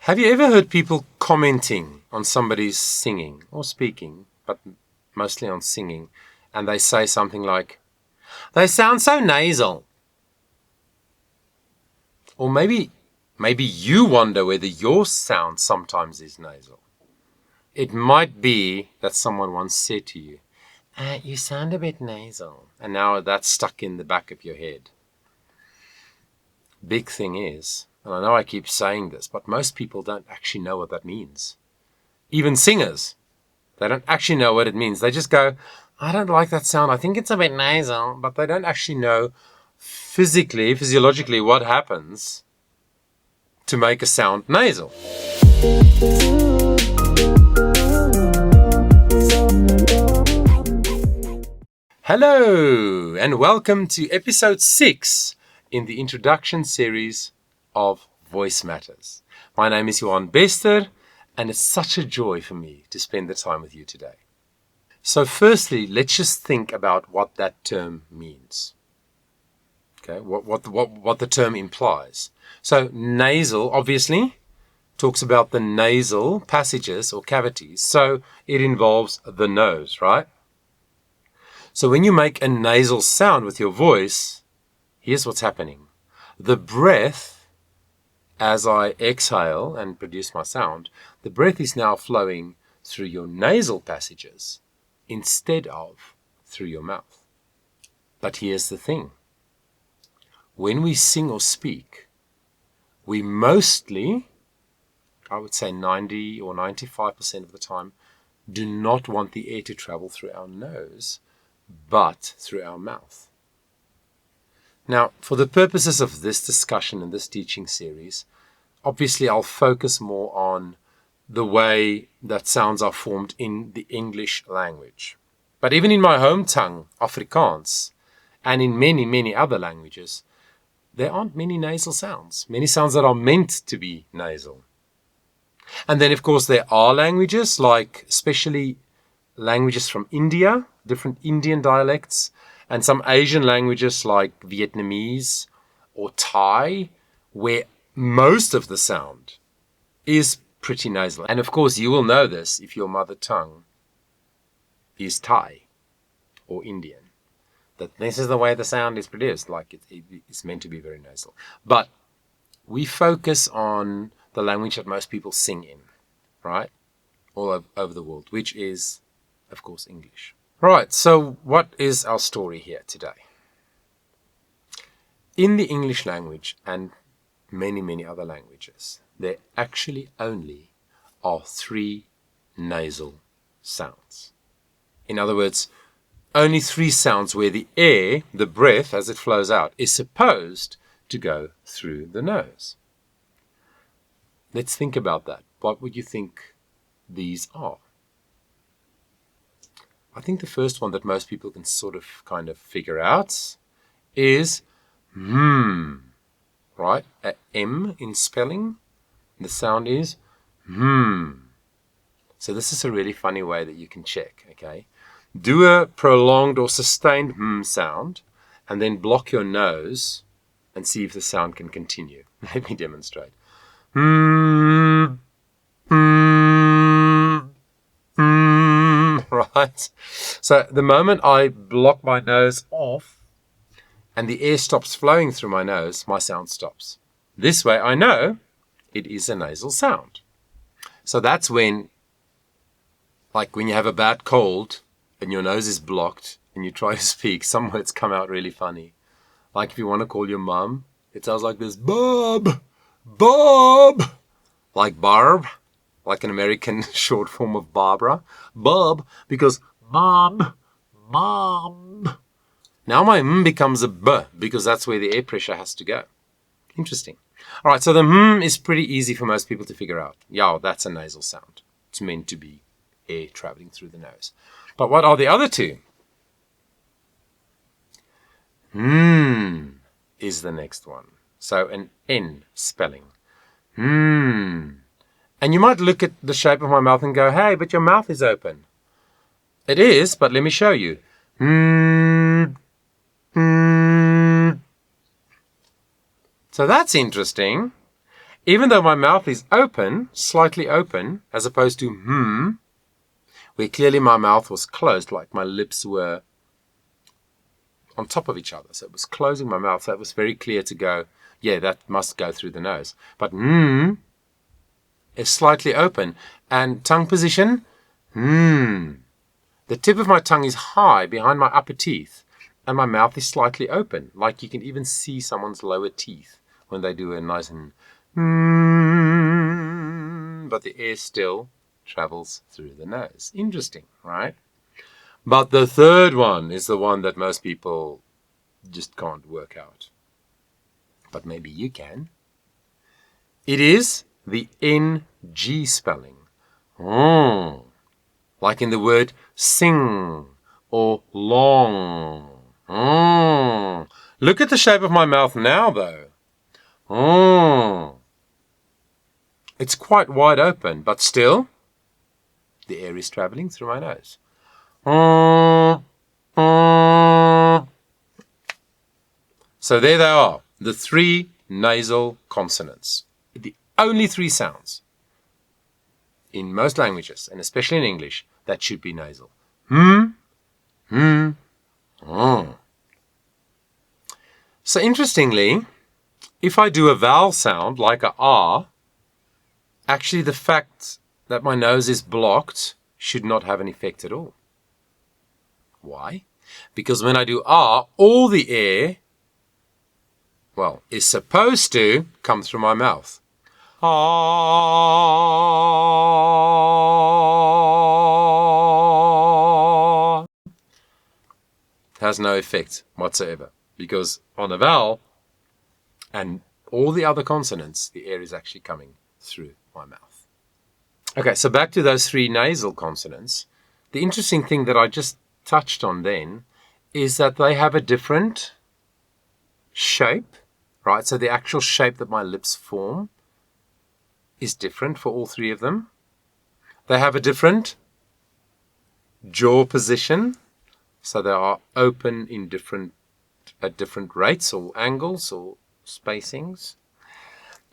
Have you ever heard people commenting on somebody's singing or speaking, but mostly on singing, and they say something like, "They sound so nasal"? Or maybe you wonder whether your sound sometimes is nasal. It might be that someone once said to you, "You sound a bit nasal," and now that's stuck in the back of your head. Big thing is, and I know I keep saying this, but most people don't actually know what that means. Even singers, they don't actually know what it means. They just go, "I don't like that sound. I think it's a bit nasal," but they don't actually know physiologically what happens to make a sound nasal. Hello, and welcome to episode 6 in the introduction series of Voice Matters. My name is Johan Bester, and it's such a joy for me to spend the time with you today. So firstly, let's just think about what that term means. Okay, what the term implies. So nasal, obviously, talks about the nasal passages or cavities. So it involves the nose, right? So when you make a nasal sound with your voice, here's what's happening. The breath, as I exhale and produce my sound, the breath is now flowing through your nasal passages instead of through your mouth. But here's the thing. When we sing or speak, we mostly, I would say 90 or 95% of the time, do not want the air to travel through our nose, but through our mouth. Now, for the purposes of this discussion and this teaching series, obviously I'll focus more on the way that sounds are formed in the English language. But even in my home tongue, Afrikaans, and in many, many other languages, there aren't many nasal sounds, many sounds that are meant to be nasal. And then, of course, there are languages, like especially languages from India, different Indian dialects, and some Asian languages like Vietnamese or Thai, where most of the sound is pretty nasal. And of course, you will know this if your mother tongue is Thai or Indian, that this is the way the sound is produced, like it's meant to be very nasal. But we focus on the language that most people sing in, right? All over the world, which is, of course, English. Right, so what is our story here today? In the English language and many, many other languages, there actually only are 3 nasal sounds. In other words, only 3 sounds where the air, the breath as it flows out, is supposed to go through the nose. Let's think about that. What would you think these are? I think the first one that most people can sort of kind of figure out is right? A M in spelling. The sound is So this is a really funny way that you can check, okay? Do a prolonged or sustained sound and then block your nose and see if the sound can continue. Let me demonstrate. Right? So the moment I block my nose off and the air stops flowing through my nose, my sound stops. This way I know it is a nasal sound. So that's when, like when you have a bad cold and your nose is blocked and you try to speak, some words come out really funny. Like if you want to call your mom, it sounds like this, Bob, Bob, like Barb, like an American short form of Barbara, Bob, because Mom, Mom. Now my becomes a B because that's where the air pressure has to go. Interesting. All right, so the is pretty easy for most people to figure out. Yeah, that's a nasal sound. It's meant to be air traveling through the nose. But what are the other 2? Is the next one. So an N spelling. And you might look at the shape of my mouth and go, hey, but your mouth is open. It is, but let me show you. So that's interesting. Even though my mouth is open, slightly open, as opposed to where clearly my mouth was closed, like my lips were on top of each other. So it was closing my mouth. So it was very clear to go, yeah, that must go through the nose. But is slightly open. And tongue position, the tip of my tongue is high behind my upper teeth. And my mouth is slightly open. Like you can even see someone's lower teeth when they do a nice but the air still travels through the nose. Interesting, right? But the third one is the one that most people just can't work out. But maybe you can. It is the NG spelling. Like in the word sing or long. Look at the shape of my mouth now, though. It's quite wide open, but still, the air is traveling through my nose. So there they are, the 3 nasal consonants. The only 3 sounds in most languages, and especially in English, that should be nasal. So interestingly, if I do a vowel sound like a R, actually the fact that my nose is blocked should not have an effect at all. Why? Because when I do R, all the air, is supposed to come through my mouth. Ah. Has no effect whatsoever. Because on a vowel and all the other consonants, the air is actually coming through my mouth. Okay, so back to those 3 nasal consonants. The interesting thing that I just touched on then is that they have a different shape, right? So the actual shape that my lips form is different for all 3 of them. They have a different jaw position, so they are open in at different rates or angles or spacings.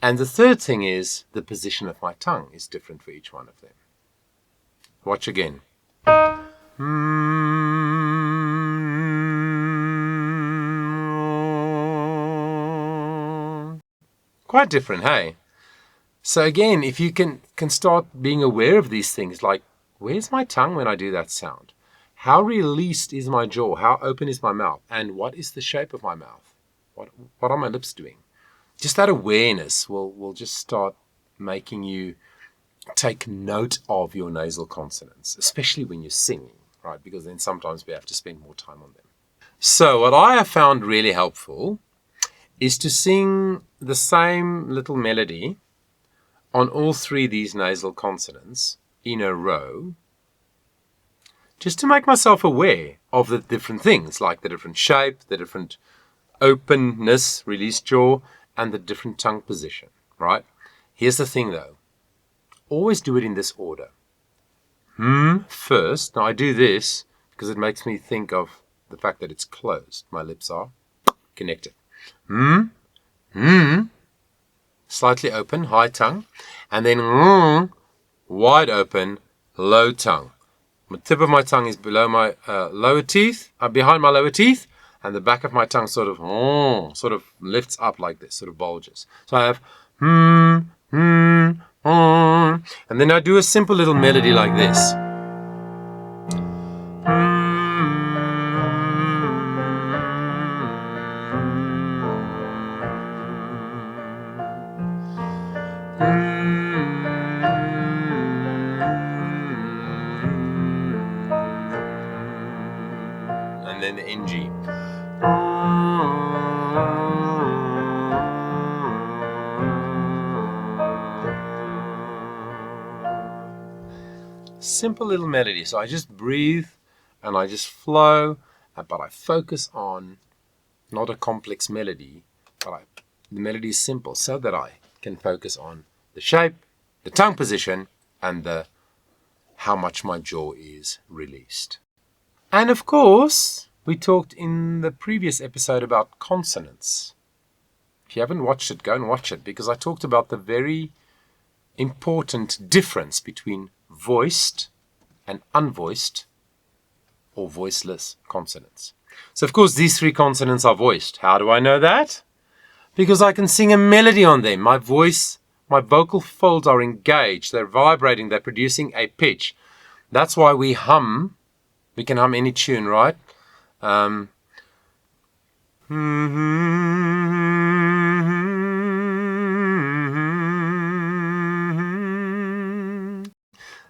And the third thing is the position of my tongue is different for each one of them. Watch again. Quite different, hey? So again, if you can start being aware of these things, like where's my tongue when I do that sound? How released is my jaw? How open is my mouth? And what is the shape of my mouth? What are my lips doing? Just that awareness will just start making you take note of your nasal consonants, especially when you're singing, right? Because then sometimes we have to spend more time on them. So what I have found really helpful is to sing the same little melody on all 3 of these nasal consonants in a row, just to make myself aware of the different things, like the different shape, the different openness, released jaw, and the different tongue position, right? Here's the thing though. Always do it in this order. First. Now I do this because it makes me think of the fact that it's closed. My lips are connected. Slightly open, high tongue. And then wide open, low tongue. The tip of my tongue is below my lower teeth, behind my lower teeth. And the back of my tongue sort of lifts up like this, sort of bulges. So I have and then I do a simple little melody like this. And then the NG. Simple little melody. So I just breathe and I just flow, but I focus on not a complex melody, but the melody is simple so that I can focus on the shape, the tongue position, and how much my jaw is released. And of course, we talked in the previous episode about consonants. If you haven't watched it, go and watch it, because I talked about the very important difference between voiced and unvoiced or voiceless consonants. So, of course, these 3 consonants are voiced. How do I know that? Because I can sing a melody on them. My vocal folds are engaged. They're vibrating. They're producing a pitch. That's why we hum. We can hum any tune, right?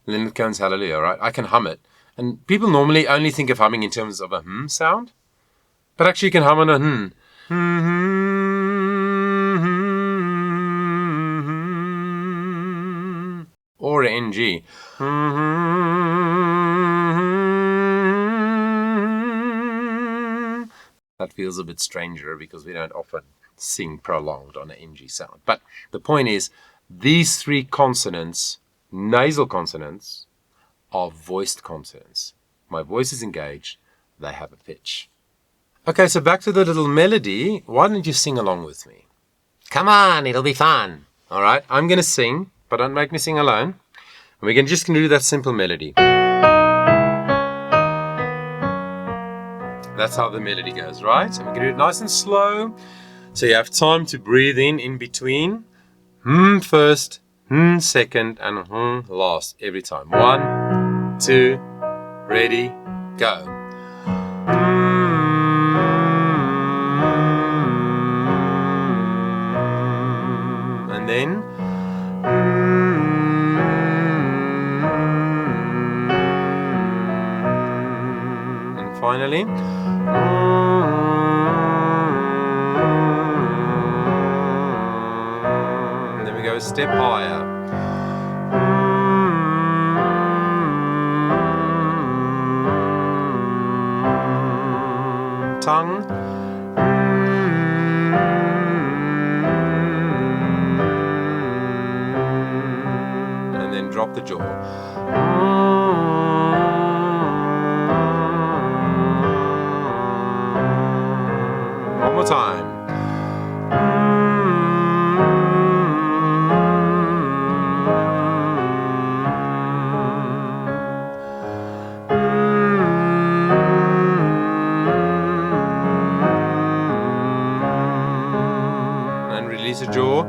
Leonard Cohen's Hallelujah, right? I can hum it. And people normally only think of humming in terms of a sound. But actually you can hum on a or an NG. That feels a bit stranger because we don't often sing prolonged on an NG sound. But the point is, these 3 consonants, nasal consonants, are voiced consonants. My voice is engaged, they have a pitch. Okay, so back to the little melody. Why don't you sing along with me? Come on, it'll be fun. All right, I'm going to sing, but don't make me sing alone. And we're just going to do that simple melody. That's how the melody goes, right? So we're going to do it nice and slow. So you have time to breathe in between. First, second, and last every time. 1, 2, ready, go. And then and finally and then we go a step higher. Tongue. And then drop the jaw. One more time. And release the jaw.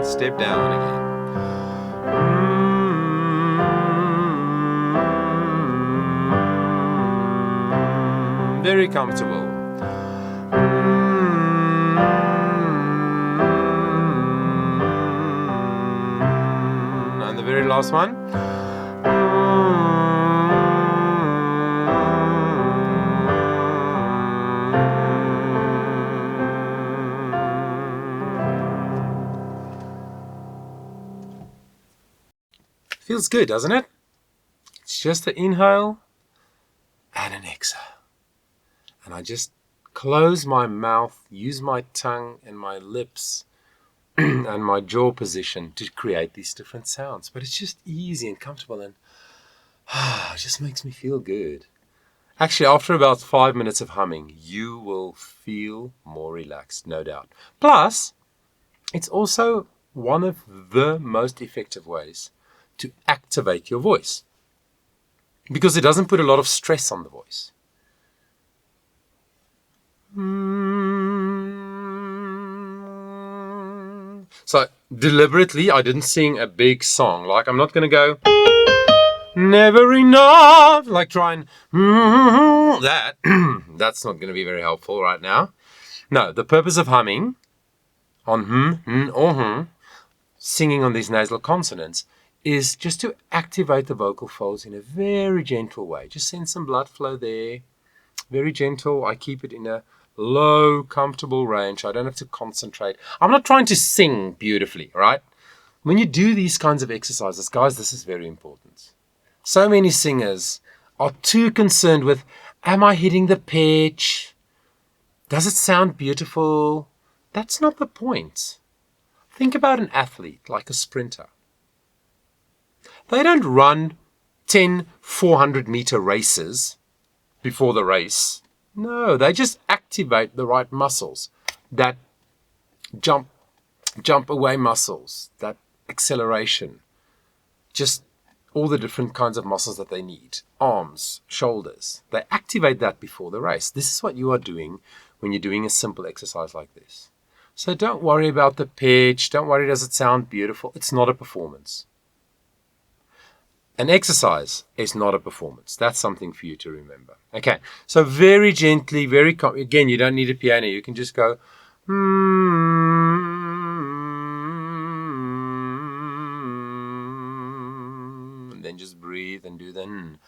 Step down again. Very comfortable. And the very last one. Feels good, doesn't it? It's just an inhale and an exhale. And I just close my mouth, use my tongue and my lips and my jaw position to create these different sounds. But it's just easy and comfortable, and it just makes me feel good. Actually, after about 5 minutes of humming, you will feel more relaxed, no doubt. Plus, it's also one of the most effective ways to activate your voice, because it doesn't put a lot of stress on the voice. So deliberately, I didn't sing a big song. Like, I'm not going to go never enough, like try and that. That's not going to be very helpful right now. No, the purpose of humming on or singing on these nasal consonants is just to activate the vocal folds in a very gentle way. Just send some blood flow there. Very gentle. I keep it in a low, comfortable range. I don't have to concentrate. I'm not trying to sing beautifully, right? When you do these kinds of exercises, guys, this is very important. So many singers are too concerned with, am I hitting the pitch? Does it sound beautiful? That's not the point. Think about an athlete, like a sprinter. They don't run 10 400-meter races before the race. No, they just activate the right muscles, that jump away muscles, that acceleration, just all the different kinds of muscles that they need, arms, shoulders. They activate that before the race. This is what you are doing when you're doing a simple exercise like this. So don't worry about the pitch. Don't worry, does it sound beautiful? It's not a performance. An exercise is not a performance. That's something for you to remember. Okay, so very gently, again, you don't need a piano. You can just go, and then just breathe and do the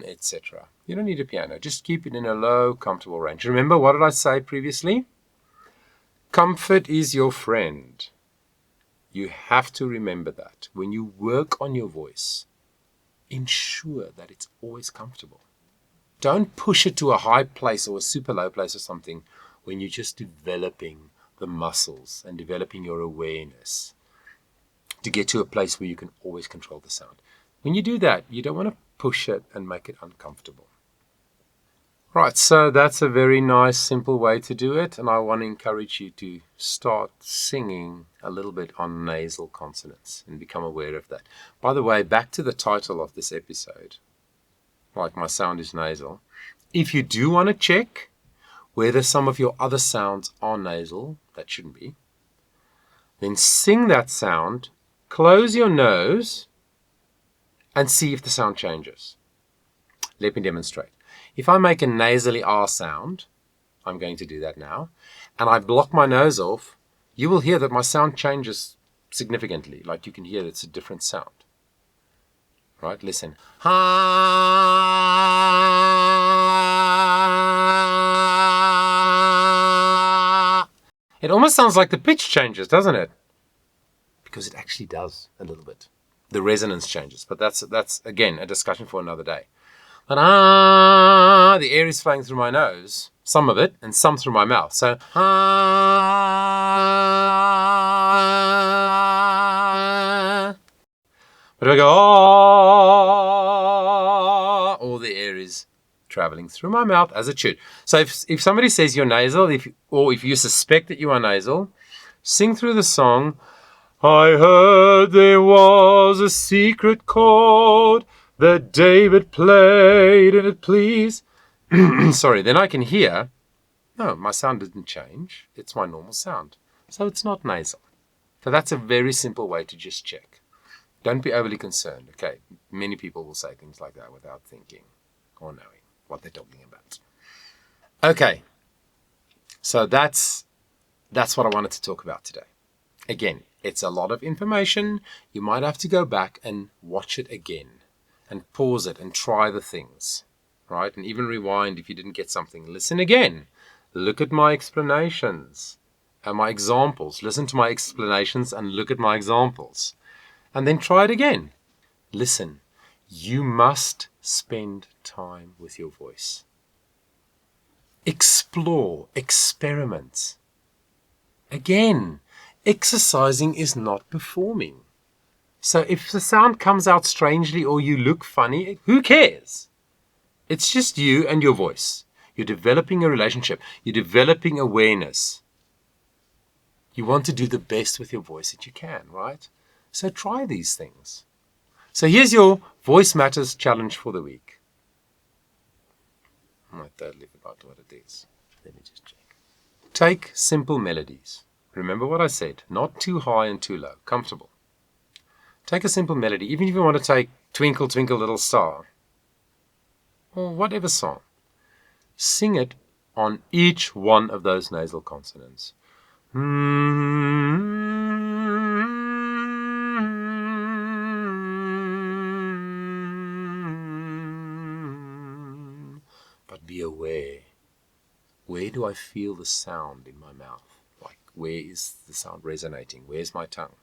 etc. You don't need a piano. Just keep it in a low, comfortable range. Remember, what did I say previously? Comfort is your friend. You have to remember that. When you work on your voice, ensure that it's always comfortable. Don't push it to a high place or a super low place or something when you're just developing the muscles and developing your awareness to get to a place where you can always control the sound. When you do that, you don't want to push it and make it uncomfortable. Right, so that's a very nice, simple way to do it, and I want to encourage you to start singing a little bit on nasal consonants and become aware of that. By the way, back to the title of this episode, like my sound is nasal. If you do want to check whether some of your other sounds are nasal, that shouldn't be, then sing that sound, close your nose, and see if the sound changes. Let me demonstrate. If I make a nasally R sound, I'm going to do that now, and I block my nose off, you will hear that my sound changes significantly. Like you can hear it's a different sound. Right? Listen. It almost sounds like the pitch changes, doesn't it? Because it actually does a little bit. The resonance changes, but that's again a discussion for another day. But the air is flowing through my nose, some of it, and some through my mouth. So but if I go all the air is traveling through my mouth as it should. So if somebody says you're nasal, or if you suspect that you are nasal, sing through the song. I heard there was a secret chord that David played and it pleased. Sorry, then I can hear, no, my sound didn't change. It's my normal sound. So it's not nasal. So that's a very simple way to just check. Don't be overly concerned, okay? Many people will say things like that without thinking or knowing what they're talking about. Okay, so that's what I wanted to talk about today. Again, it's a lot of information. You might have to go back and watch it again and pause it and try the things, right? And even rewind if you didn't get something. Listen again. Look at my explanations and my examples. Listen to my explanations and look at my examples. And then try it again. Listen. You must spend time with your voice. Explore, experiment. Again, exercising is not performing. So if the sound comes out strangely or you look funny, who cares? It's just you and your voice. You're developing a relationship. You're developing awareness. You want to do the best with your voice that you can, right? So try these things. So here's your Voice Matters challenge for the week. I might totally forgot what it is. Let me just check. Take simple melodies. Remember what I said, not too high and too low, comfortable. Take a simple melody, even if you want to take Twinkle, Twinkle, Little Star, or whatever song. Sing it on each one of those nasal consonants. But be aware. Where do I feel the sound in my mouth? Like, where is the sound resonating? Where's my tongue?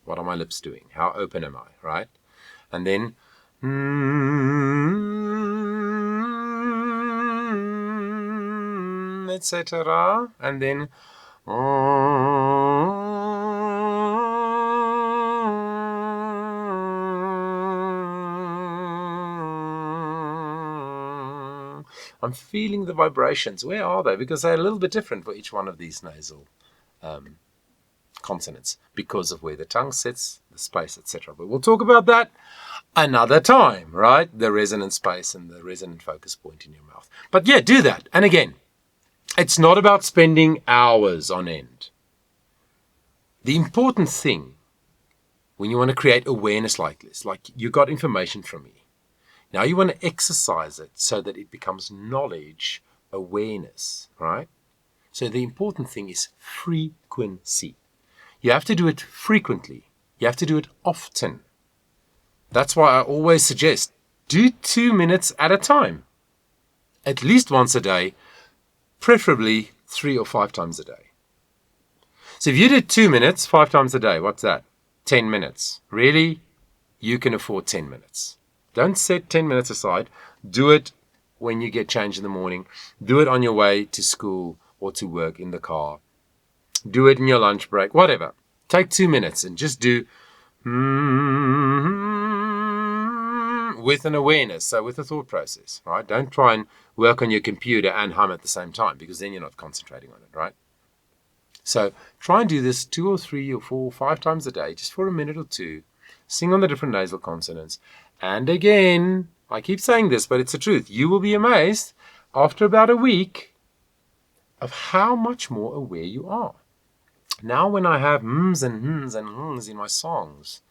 What are my lips doing? How open am I, right? And then, etc. And then, I'm feeling the vibrations. Where are they? Because they're a little bit different for each one of these nasal consonants because of where the tongue sits, the space, etc. But we'll talk about that another time, right? The resonant space and the resonant focus point in your mouth. But yeah, do that. And again, it's not about spending hours on end. The important thing when you want to create awareness like this, like you got information from me, now you want to exercise it so that it becomes knowledge, awareness, right? So the important thing is frequency. You have to do it frequently. You have to do it often. That's why I always suggest do 2 minutes at a time, at least once a day, preferably 3 or 5 times a day. So if you did 2 minutes 5 times a day, what's that? 10 minutes. Really? You can afford 10 minutes. Don't set 10 minutes aside. Do it when you get changed in the morning. Do it on your way to school or to work in the car. Do it in your lunch break, whatever. Take 2 minutes and just do with an awareness, so with a thought process, right? Don't try and work on your computer and hum at the same time, because then you're not concentrating on it, right? So try and do this 2 or 3 or 4 or 5 times a day, just for a minute or two. Sing on the different nasal consonants. And again, I keep saying this, but it's the truth. You will be amazed after about a week of how much more aware you are. Now when I have mms and hms and hms in my songs,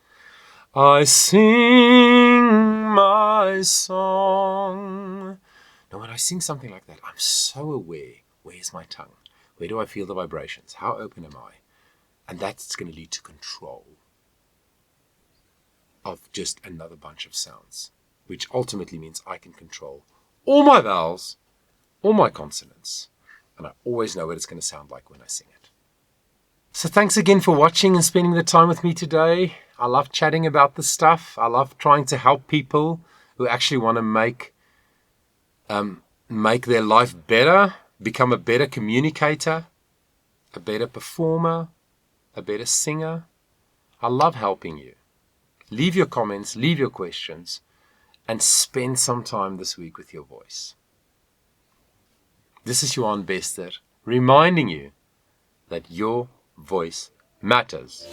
I sing my song. Now when I sing something like that, I'm so aware. Where's my tongue? Where do I feel the vibrations? How open am I? And that's going to lead to control of just another bunch of sounds, which ultimately means I can control all my vowels, all my consonants, and I always know what it's going to sound like when I sing it. So thanks again for watching and spending the time with me today. I love chatting about this stuff. I love trying to help people who actually want to make their life better, become a better communicator, a better performer, a better singer. I love helping you. Leave your comments, leave your questions, and spend some time this week with your voice. This is Johan Bester, reminding you that your voice matters.